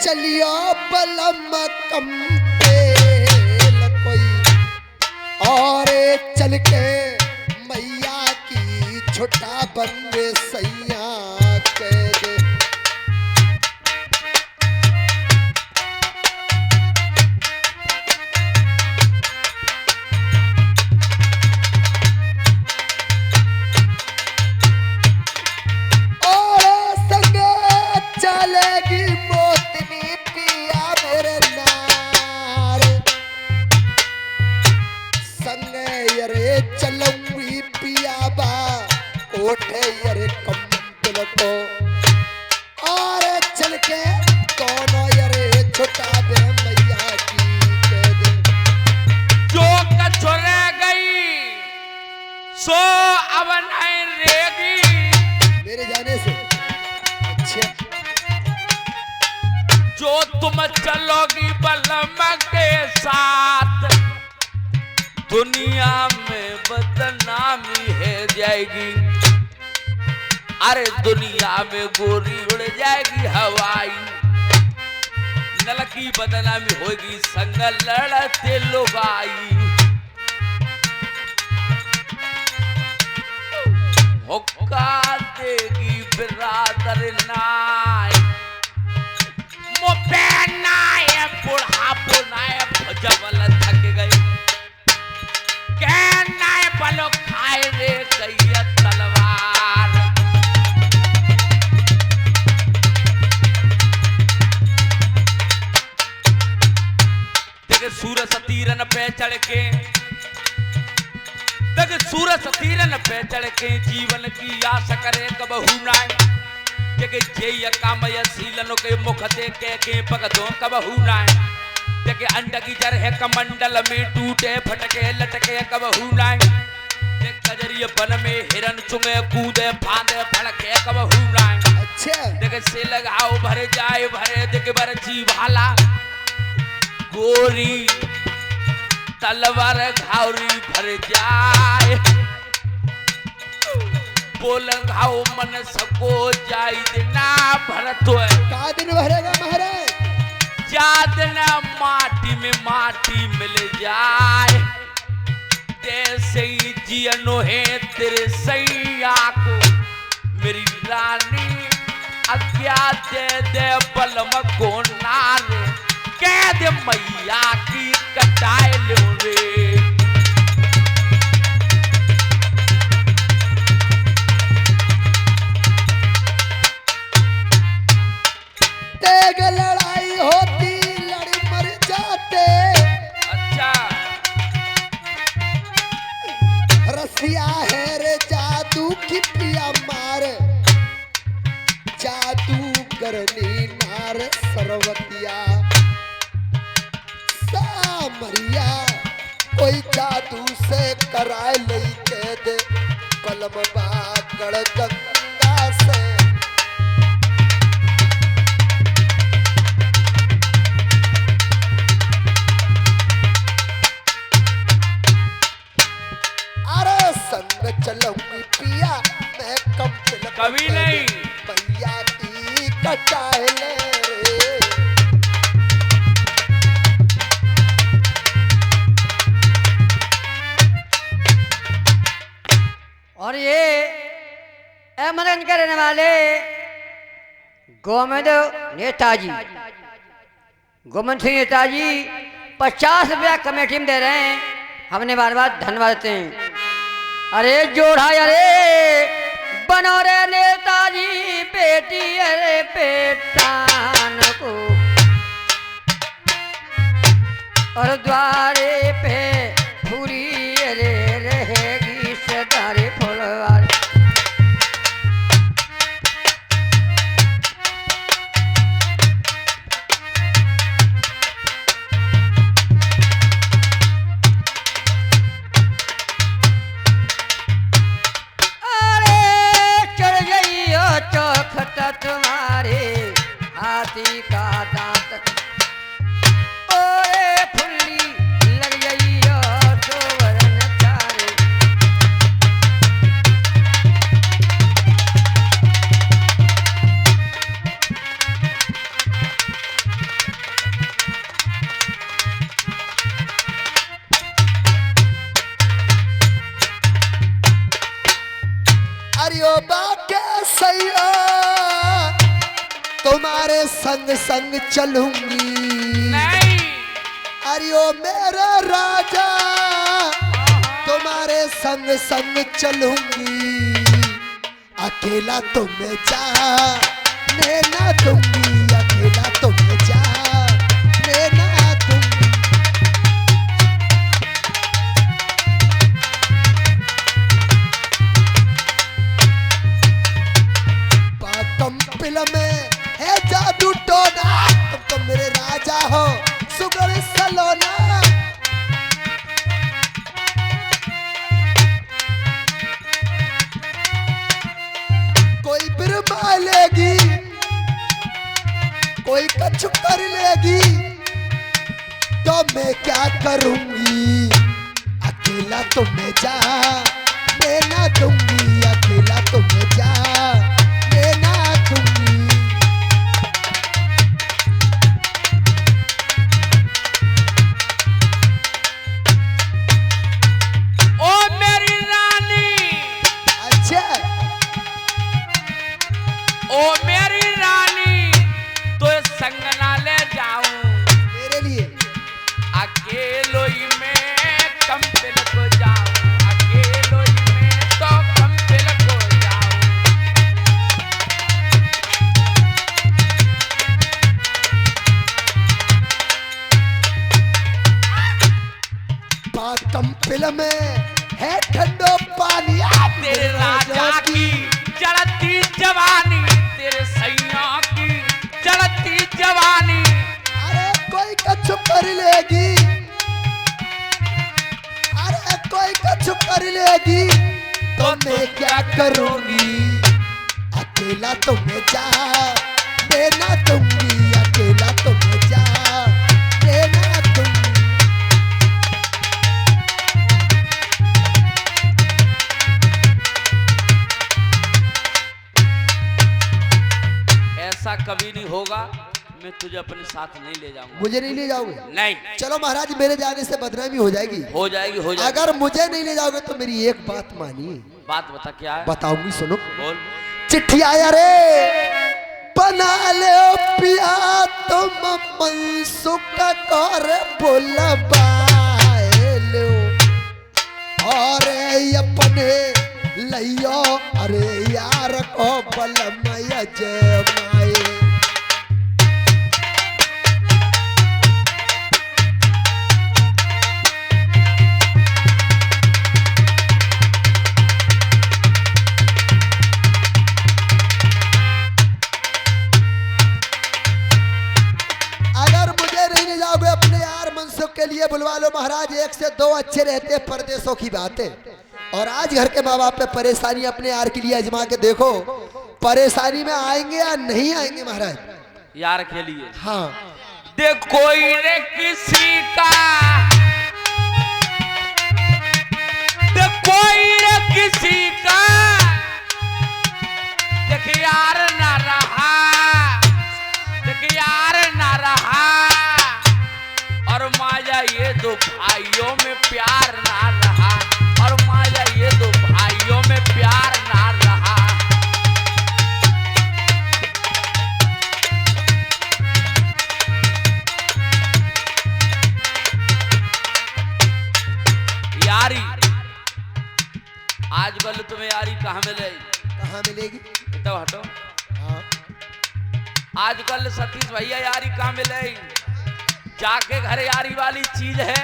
चलियो बलम कम तेल कोई और चल के मैया की छोटा बंदे सैया के दे। चलेगी मोतनी पिया मेरे नार संगे यरे चलूंगी पिया बा कोठे यरे कंबल को और चल के दोनों यरे छोटा बे मैया की कह दे। जो कछुरे गई सो अब नहीं रहेगी मेरे जाने से। अच्छा जो तुम चलोगी बलम के साथ दुनिया में बदनामी है जाएगी। अरे दुनिया में गोरी उड़ जाएगी हवाई नलकी बदनामी होगी संग लड़ते लुगाई। हुक्का देगी बिरादर नाय नाय बुढ़ापो नाय भजबल थक गए नाय बलो खाए रे गई तलवार। देख सूरज तीरन पे चढ़ के देख सूरज तीरन पे चढ़ के जीवन की आस करे कबहू नाय के जय कामय सीलन के मुख के पगदों कबहू नाय के अंड की जर है कमंडल में टूटे फटके लटके कबहू नाय कजरिए बन में हिरन चुंगे कूदे फांदे फड़के कबहू नाय। अच्छा देख से लगाओ भरे जाए भरे देख बर जी भाला गोरी तलवार घावरी भर जाए बोल घाव मन सको जाई देना भरत का दिन भरेगा महाराज जादना माटी में माटी मिल जाए जैसे ही जियनो है तेरे सैया को मेरी रानी आज्ञा दे दे बलम को नारे कह दे मैया की कटाए लो रे। तेग लड़ाई होती लड़ मर जाते। अच्छा रसिया है रे जादू की पिया मार जादू करनी नार सरवतिया सामरिया कोई जादू से कराए ले के दे कलम बागड़ गंगा से। चलूंगी पिया मैं कभी नहीं भैया की कटाए ले रे। और ये मनोरंजन करने वाले गोविंद नेताजी गोविंद सिंह नेताजी 50 रुपया कमेटी में दे रहे हैं। हमने बार बार धन्यवाद देते हैं। अरे जोड़ा अरे बनो रे नेताजी बेटी अरे बेटान को और द्वारे पे पूरी अरे रहेगी सदारे फुलवार। तुम्हारे हाथी का दांत ओए फुल्ली लग गई तो वरन चारे। संग संग चलूंगी। नहीं अरे ओ मेरे राजा तुम्हारे संग संग चलूंगी। अकेला तुम्हें जाने ना दूंगी, अकेला तुम्हें जाने ना दूंगी। पाकम फिल्म में है जादू टोना, तुम तो मेरे राजा हो सुगर सलोना। कोई बिरमा लेगी, कोई कछु कर लेगी, तो मैं क्या करूंगी। अकेला तुम्हें जाने ना दूंगी, अकेला तुम्हें जाने ना दूंगी। ओ मेरी रानी, अच्छा ओ मेरी रानी, तो संग ना ले जाऊं, मेरे लिए अकेलो ही में कंपिल को जाऊं, अकेलो ही में तो कंपिल को जाऊं। पाकम फिल्म में है ठंडो पानी। तेरे राजा की चढ़ती जवानी, तेरे सैया की चढ़ती जवानी। अरे कोई कछु कर लेगी, अरे कोई कछु कर लेगी, तो मैं क्या करूंगी। अकेला तुम्हें जाने ना दूंगी, अकेला तुम्हें जाने ना दूंगी। ऐसा कभी नहीं होगा, मैं तुझे अपने साथ नहीं ले जाऊंगा। मुझे नहीं ले जाओगे? नहीं, चलो महाराज, मेरे जाने से बदनामी हो जाएगी। हो जाएगी हो जाएगी। अगर मुझे नहीं ले जाओगे तो मेरी एक बात मानिए। बात बता क्या है? बताऊंगी, सुनो। बोल। चिट्ठी आया रे बना ले पिया तुम मनसुख कर बुलवाए लो, और अपने लियो अरे यार को बलमय जमाए। के लिए बुलवा लो महाराज, एक से दो अच्छे रहते परदेशों की बातें। और आज घर के माँ बाप पे परेशानी अपने यार के लिए आजमा के देखो, परेशानी में आएंगे या नहीं आएंगे महाराज। यार के लिए हाँ, देख कोई रे किसी का, देख कोई रे किसी का, देख यार ना रहा, देख यार ना रहा, और माया ये दो भाइयों में प्यार ना रहा, और माया ये दो भाइयों में प्यार ना रहा। यारी आजकल तुम्हें यारी कहाँ मिलेगी? कहाँ मिलेगी? तो हटो। हाँ, आजकल सतीश भैया यारी कहाँ मिलेगी? जाके घर यारी वाली चीज है,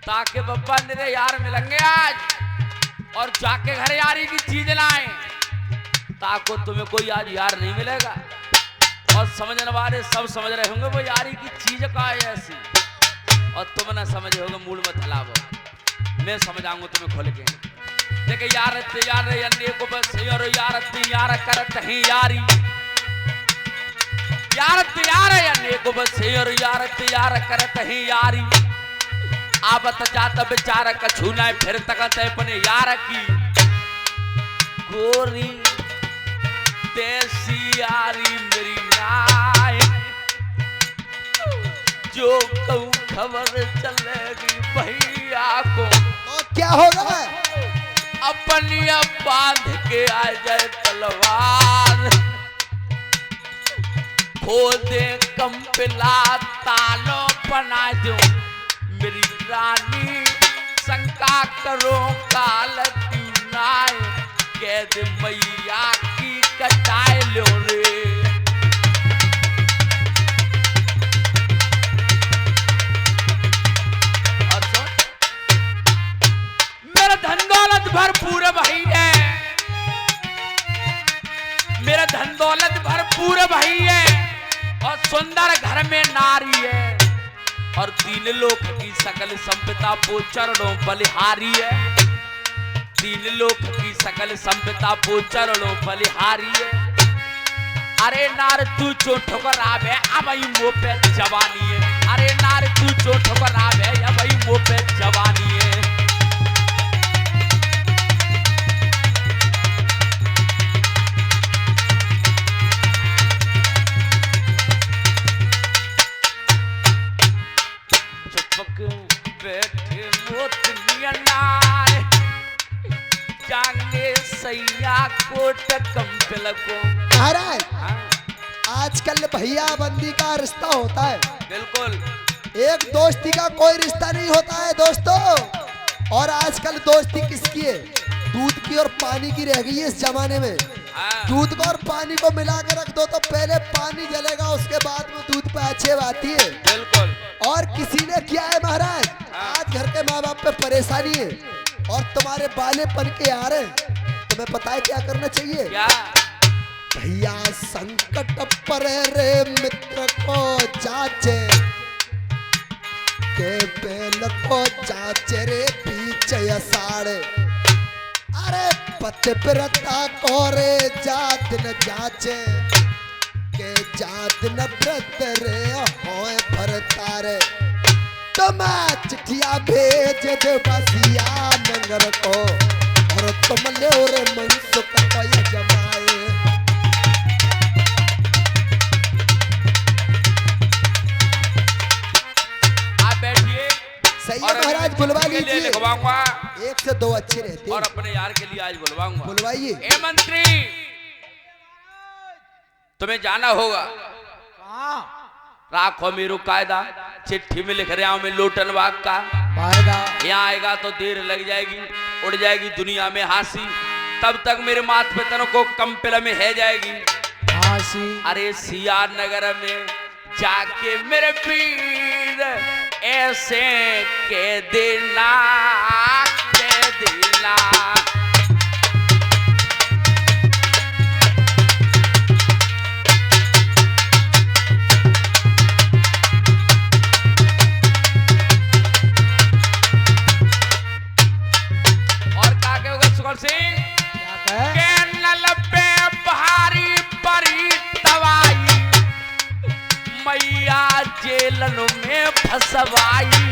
ताके बब्बा मेरे यार मिलेंगे आज, और जाके घर यारी की चीज लाए, ताको तुम्हें कोई आज यार नहीं मिलेगा। और समझने वाले सब समझ रहे होंगे वो यारी की चीज का है ऐसी, और तुम ना समझे होगे, मूड मत हलाओ, मैं समझाऊंगा तुम्हें खोल के। देखे यार यार अन्य को बस और यार करत ही यारी, यार यार अन्य को बस और यार करत ही यारी। आवत जात बेचारा कछु ना फिर तकत अपने यार की गोरी तेसी यारी मेरी नाय, जो कहूँ खबर चलेगी भैया को, तो क्या होगा? अपनी बांध के आ जाए तलवार, हो दे कंपिला तालो बना दो मेरी रानी शंका करो काल नाय कैद मैया की कटाए लो रे। मेरा धन दौलत भरपूर भाई है, मेरा धन दौलत भरपूर भाई है और सुंदर घर में नारी है और 3 लोक की सकल संपदा वो चरणों बलिहारी है। 3 लोक की सकल संपदा वो चरणों बलिहारी है। अरे नार तू जो ठुकरावे अब ही मुंह पे जवानी है। अरे नार तू जो ठुकरावे अब ही मुंह पे जवानी है। बैठे मोतनिया नार जाने सैया कोट कंपल को। महाराज आजकल भैया बंदी का रिश्ता होता है, बिल्कुल एक दोस्ती का कोई रिश्ता नहीं होता है दोस्तों। और आजकल दोस्ती किसकी है? दूध की और पानी की रह गई है इस जमाने में। दूध को और पानी को मिला के रख दो तो पहले पानी जलेगा, उसके बाद में दूध पे अच्छे आती है। बिल्कुल। और किसी ने किया है महाराज, आज घर के माँ बाप पे परेशानी है और तुम्हारे बाले पन के आ रहे, तुम्हें पता है क्या करना चाहिए? क्या? भैया संकट पर रे मित्र को जाचे के बेल को जाचे रे पीछे असाड़े। अरे पतिव्रता को रे जात न जाचे के जात न व्रत रे होए भरतारे। तुम चिट्ठिया भेज दे बसिया नंगर को और तुम ले रे मनसुख को ये जमाए। आप बैठिए। सही है महाराज, बुलवा लीजिए। लिखवाऊंगा 1 से 2 अच्छे रहते और हैं। अपने यार के लिए आज बुलवाऊंगा। बुलवाइए। ए मंत्री तुम्हें जाना होगा। राखो मेरू कायदा, चिट्ठी में लिख रहा हूं मैं लोटन बाग का वायदा। यहाँ आएगा तो देर लग जाएगी, उड़ जाएगी दुनिया में हंसी, तब तक मेरे माथ पे तनों को कंपिल में है जाएगी हासी। अरे सिया नगर में जाके मेरे पीर ऐसे के देना के देना। और का के होगा सुगल सिंह के नल पे भारी परी तवाई मैया जेलन में फसवाई।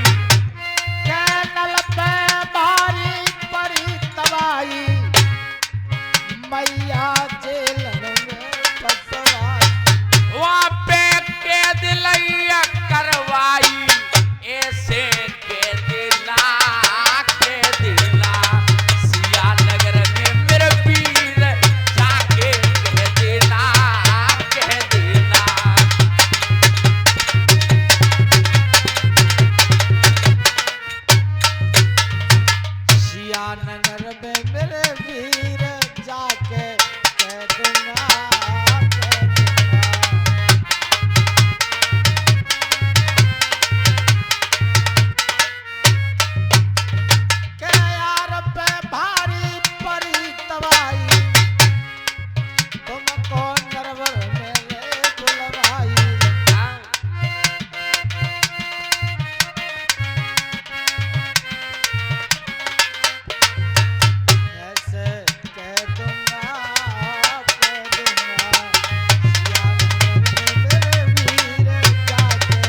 कैनल पे भारी परी तबाही मैया जेल में फसवाई। वहाँ पे कैद लैया करवाई ऐसे कैद ना सिया नगर में मेरे पीर जाके कह देना कह देना। सियानगर में मेरे वीर जाके कह दूंगा, कह दूंगा। के यार पे भारी परी तबाही तुमको नरवर में ले बुलवाई। ऐसे कह दूंगा, कह दूंगा। सियानगर में मेरे वीर जाके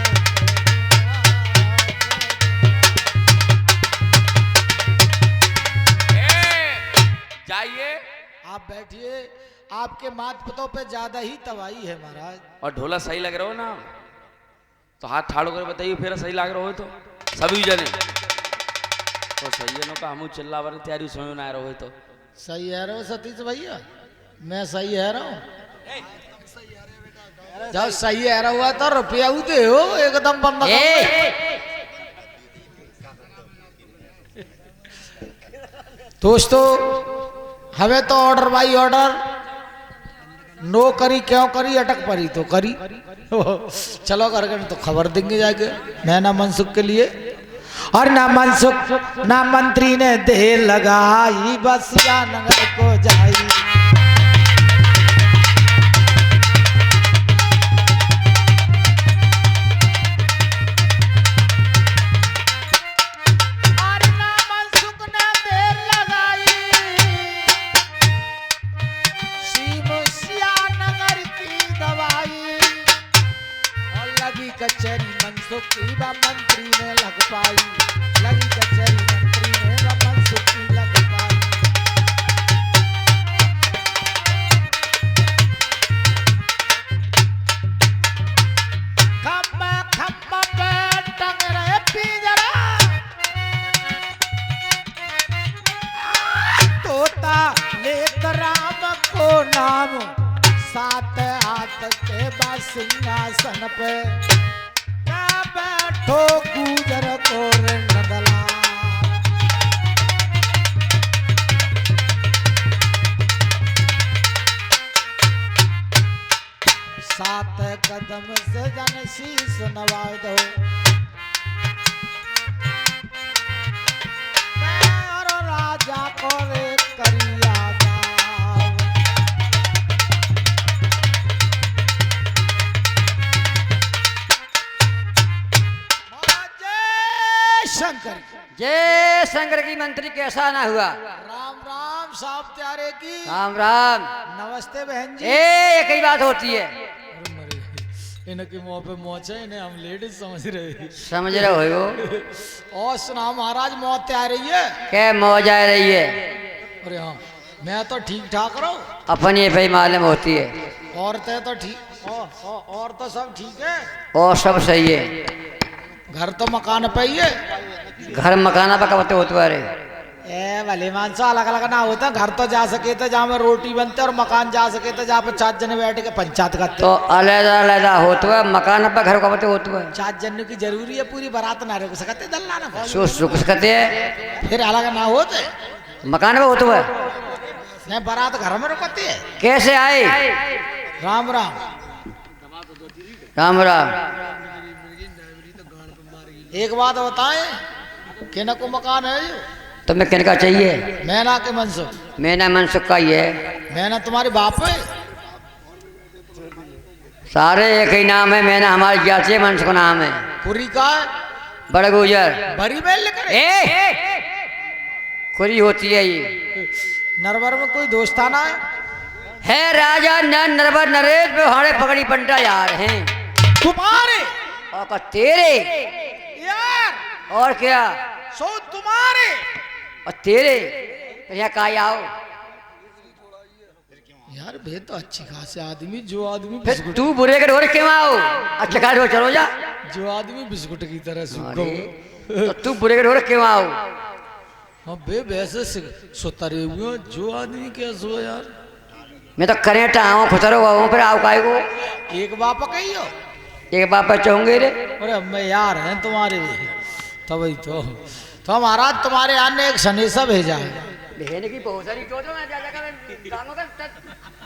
जाइए आप बैठिए। आपके मात पितों पे ज्यादा ही तबाही है महाराज। और ढोला सही लग रहा हो ना तो हाथ ठाड़ो कर बताइए फिर सही लग रहा हो तो सभी जने तो सही है नो का हमू चिल्ला वाले तैयारी समझ में आ रहा हो तो सही है रो सतीश भैया, मैं सही है रो। जब सही है हुआ तो रुपया दे हो एकदम बंदा दोस्तों हमें तो ऑर्डर बाई ऑर्डर नो करी क्यों करी अटक पड़ी तो करी चलो करके तो खबर देंगे जाके नैना मनसुख के लिए। और ना मनसुख ना मंत्री ने देर लगाई बसिया नगर को जाई। कचहरी मनसुख की बा मंत्री ने लग पाई लगी कचहरी मंत्री ने बा मनसुख की लग पाई। खम्बा खम्बा पे टंग रहे पिंजरा तोता लेकर राम को नाम सात हाथ के बा सिंहासन पे बैठो गुजर को नदला। सात कदम से जन शीश नवा दो और राजा को रे करिया शंकर। जय शंकर की मंत्री कैसा ना हुआ। राम राम साहब प्यारे की राम राम। नमस्ते बहन जी। एक ही बात होती है। इनके मुंह पे मोच है इन्हें हम लेडीज समझ रहे हो। और सुना महाराज मौत आ रही है क्या मौज आ रही है। अरे हाँ मैं तो ठीक ठाक रहूं अपन ये भाई मालूम होती है। औरतें तो ठीक और तो सब ठीक है और सब सही है। घर तो मकान पे ही है। घर मकाना पर कब होते अरे ए भले मानसा अलग अलग ना होता घर तो जा सके तो जहाँ में रोटी बनते और मकान जा सके तो जहाँ पे 4 जने बैठ के पंचायत करते तो अलग अलग होता है मकान पर घर कब होते है। 4 जन की जरूरी है पूरी बारात ना रुक सकते दल्ला ना सुख सकते है फिर अलग ना होते मकान पर होता है नहीं बारात घर में रुकती है। कैसे आए। राम राम राम राम। एक बात बताएं किन को मकान है जो तुम्हें किन का चाहिए। मैना के मनसुख। मैना मनसुख का ही है। मैना तुम्हारे बाप है। सारे एक ही नाम है। मैना हमारी जाति है मनसुख नाम है। कुरी का है बड़ गुजर बड़ी बेल लेकर खुरी होती है ये। नरवर में कोई दोस्ताना है राजा नरवर नरेश पे हमारे पगड़ी पंटा यार हैं तुम्हारे और तेरे यार और क्या सो तुम्हारे और तेरे यहाँ का आओ यार भे तो अच्छी खासी आदमी जो आदमी फिर तू बुरे के ढोर क्यों आओ। अच्छा खा ढोर चलो जा। जो आदमी बिस्कुट की तरह सूखा तो तू बुरे के ढोर क्यों आओ। हाँ बे वैसे सुतरे हुए जो आदमी कैसे हो यार। मैं तो करेटा आऊँ खुतरो आऊँ फिर आओ काय को एक बाप कही हो एक बाप चाहूंगे रे। अरे मैं यार हैं तुम्हारे तभी तो महाराज तुम्हारे आने एक सनेसा भेजा है। भेजने की बहुत सारी चोट मैं जा जाकर काम कर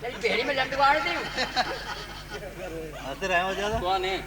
तेरी भेड़ी में लंड बाड़ दी आते रहे हो ज्यादा कौन है